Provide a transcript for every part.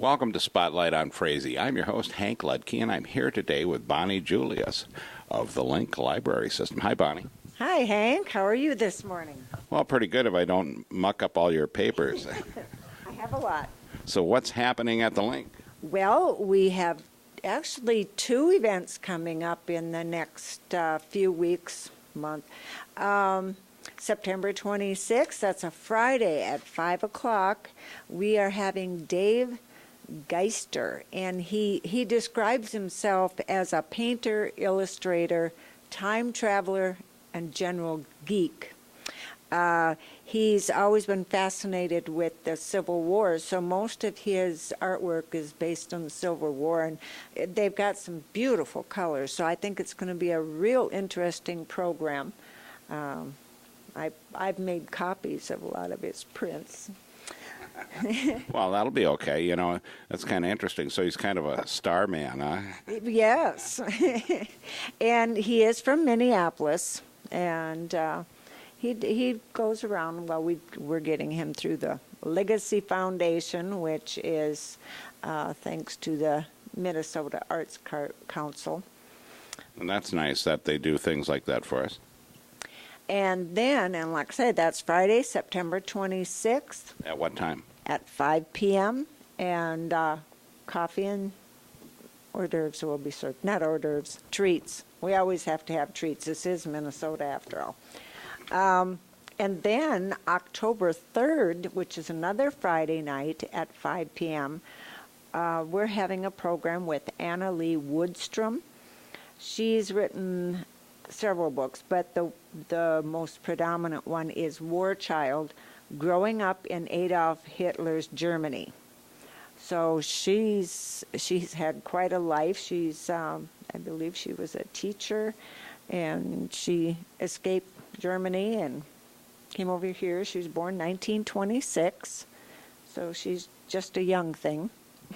Welcome to Spotlight on Frazee. I'm your host, Hank Ludke, and I'm here today with Bonnie Julius of the Link Library System. Hi, Bonnie. Hi, Hank. How are you this morning? Well, pretty good if I don't muck up all your papers. I have a lot. So what's happening at the Link? Well, we have actually two events coming up in the next few weeks, month. September 26th, that's a Friday at 5 o'clock. We are having Dave Geister, and he describes himself as a painter, illustrator, time traveler, and general geek. He's always been fascinated with the Civil War, so most of his artwork is based on the Civil War, and they've got some beautiful colors, so I think it's going to be a real interesting program. I've made copies of a lot of his prints. Well, that'll be okay. You know, that's kind of interesting. So he's kind of a star man, huh? Yes. And he is from Minneapolis, and he goes around. Well, we're getting him through the Legacy Foundation, which is thanks to the Minnesota Arts Council. And that's nice that they do things like that for us. And then, and like I said, that's Friday, September 26th. At what time? At 5 p.m. And coffee and hors d'oeuvres will be served. Not hors d'oeuvres, treats. We always have to have treats. This is Minnesota after all. And then October 3rd, which is another Friday night at 5 p.m., we're having a program with Anna Lee Woodstrom. She's written several books, but the most predominant one is War Child, Growing Up in Adolf Hitler's Germany. So she's had quite a life. She's I believe she was a teacher, and she escaped Germany and came over here. She was born 1926, so she's just a young thing.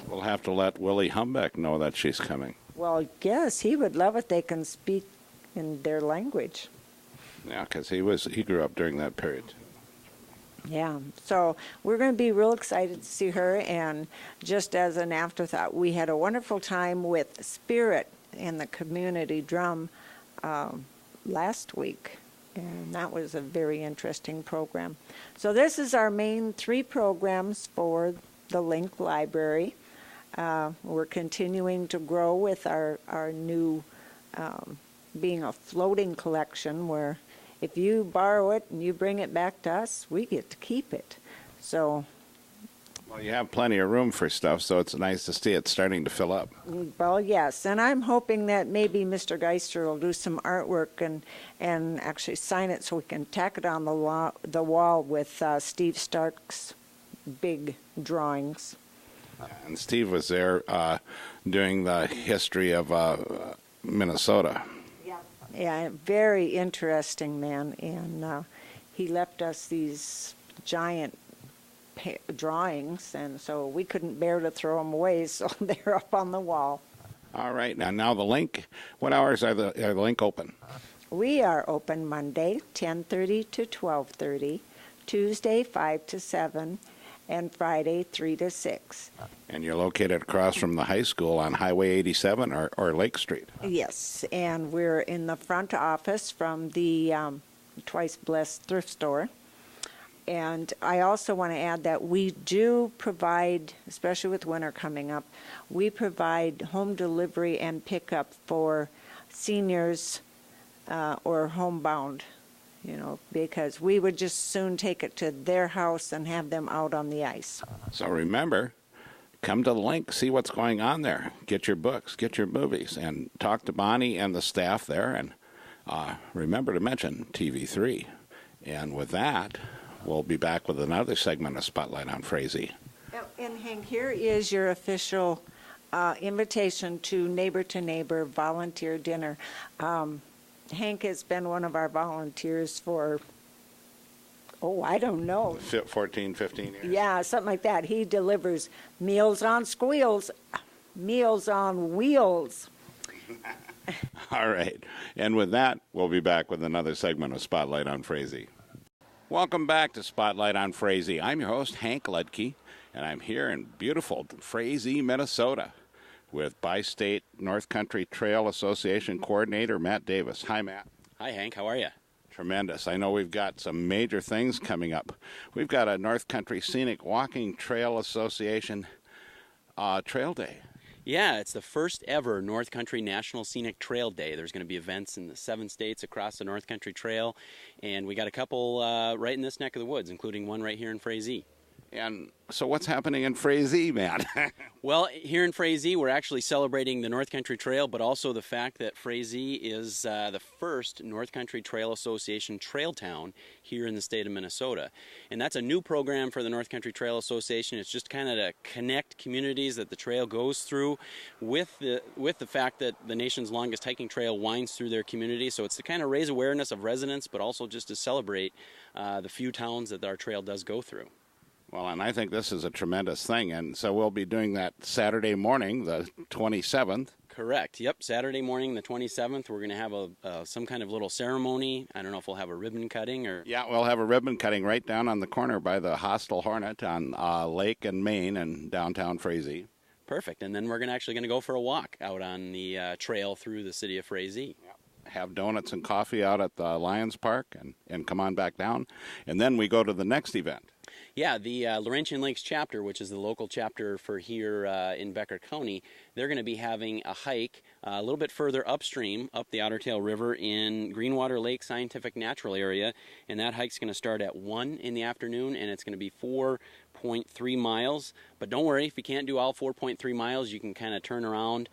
We'll have to let Willie Humbeck know that she's coming. Well, yes, he would love it. They can speak in their language. Yeah, because he grew up during that period. Yeah, so we're going to be real excited to see her, and just as an afterthought, we had a wonderful time with Spirit and the community drum last week, and that was a very interesting program. So this is our main three programs for the Link Library. We're continuing to grow with our new being a floating collection, where if you borrow it and you bring it back to us, we get to keep it. So, well, you have plenty of room for stuff, so it's nice to see it starting to fill up. Well, yes, and I'm hoping that maybe Mr. Geister will do some artwork and actually sign it so we can tack it on the wall with Steve Stark's big drawings. And Steve was there doing the history of Minnesota. Yeah, very interesting man, and he left us these giant drawings, and so we couldn't bear to throw them away, so they're up on the wall. All right, now the Link, what hours are the Link open? We are open Monday, 10:30 to 12:30, Tuesday, 5 to 7, and Friday, 3 to 6. And you're located across from the high school on Highway 87 or Lake Street. Yes, and we're in the front office from the Twice Blessed thrift store. And I also want to add that we do provide, especially with winter coming up, we provide home delivery and pickup for seniors or homebound, because we would just soon take it to their house and have them out on the ice. So remember, come to the Link, see what's going on there. Get your books, get your movies, and talk to Bonnie and the staff there. And remember to mention TV3. And with that, we'll be back with another segment of Spotlight on Frazee. And Hank, here is your official invitation to Neighbor volunteer dinner. Hank has been one of our volunteers for, I don't know. 14, 15 years. Yeah, something like that. He delivers meals on squeals, meals on wheels. All right. And with that, we'll be back with another segment of Spotlight on Frazee. Welcome back to Spotlight on Frazee. I'm your host, Hank Ludke, and I'm here in beautiful Frazee, Minnesota, with Bi-State North Country Trail Association Coordinator Matt Davis. Hi, Matt. Hi, Hank. How are you? Tremendous. I know we've got some major things coming up. We've got a North Country Scenic Walking Trail Association Trail Day. Yeah, it's the first ever North Country National Scenic Trail Day. There's going to be events in the 7 states across the North Country Trail, and we got a couple right in this neck of the woods, including one right here in Frazee. And so what's happening in Frazee, Matt? Well, here in Frazee, we're actually celebrating the North Country Trail, but also the fact that Frazee is the first North Country Trail Association trail town here in the state of Minnesota. And that's a new program for the North Country Trail Association. It's just kind of to connect communities that the trail goes through with the fact that the nation's longest hiking trail winds through their community. So it's to kind of raise awareness of residents, but also just to celebrate the few towns that our trail does go through. Well, and I think this is a tremendous thing, and so we'll be doing that Saturday morning, the 27th. Correct. Yep, Saturday morning, the 27th, we're going to have some kind of little ceremony. I don't know if we'll have a ribbon cutting or... Yeah, we'll have a ribbon cutting right down on the corner by the Hostel Hornet on Lake and Main in downtown Frazee. Perfect, and then we're actually going to go for a walk out on the trail through the city of Frazee. Yep. Have donuts and coffee out at the Lions Park and come on back down, and then we go to the next event. Yeah, the Laurentian Lakes chapter, which is the local chapter for here in Becker County, they're going to be having a hike a little bit further upstream, up the Otter Tail River in Greenwater Lake Scientific Natural Area, and that hike's going to start at 1 in the afternoon, and it's going to be 4.3 miles. But don't worry, if you can't do all 4.3 miles, you can kind of turn around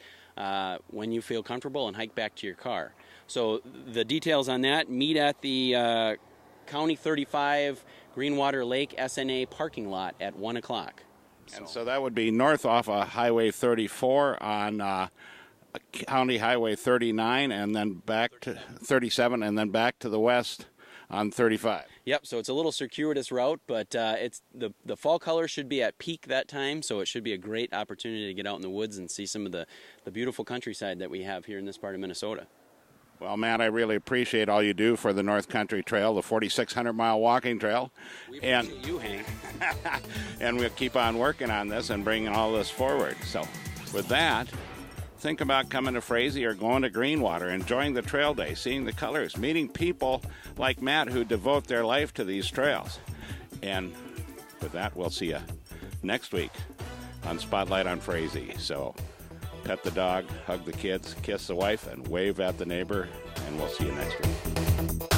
when you feel comfortable and hike back to your car. So the details on that, meet at the County 35 Greenwater Lake SNA parking lot at 1 o'clock. And so that would be north off of Highway 34 on County Highway 39, and then back to 37, and then back to the west on 35. Yep, so it's a little circuitous route, but it's the fall color should be at peak that time, so it should be a great opportunity to get out in the woods and see some of the beautiful countryside that we have here in this part of Minnesota. Well, Matt, I really appreciate all you do for the North Country Trail, the 4,600-mile walking trail. We appreciate you, Hank. And we'll keep on working on this and bringing all this forward. So with that, think about coming to Frazee or going to Greenwater, enjoying the trail day, seeing the colors, meeting people like Matt who devote their life to these trails. And with that, we'll see you next week on Spotlight on Frazee. So pet the dog, hug the kids, kiss the wife, and wave at the neighbor, and we'll see you next week.